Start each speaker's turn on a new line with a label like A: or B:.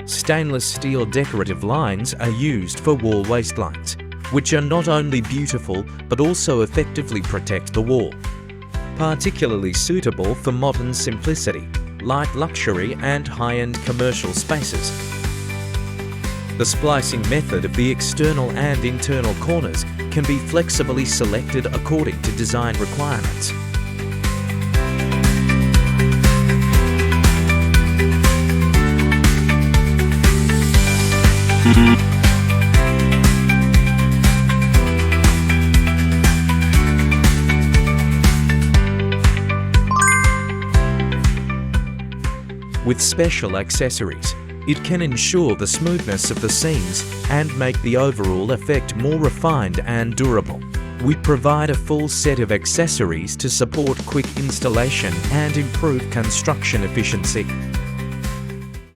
A: Stainless steel decorative lines are used for wall waistlines, which are not only beautiful but also effectively protect the wall. Particularly suitable for modern simplicity, light luxury and high-end commercial spaces. The splicing method of the external and internal corners can be flexibly selected according to design requirements. With special accessories, it can ensure the smoothness of the seams and make the overall effect more refined and durable. We provide a full set of accessories to support quick installation and improve construction efficiency.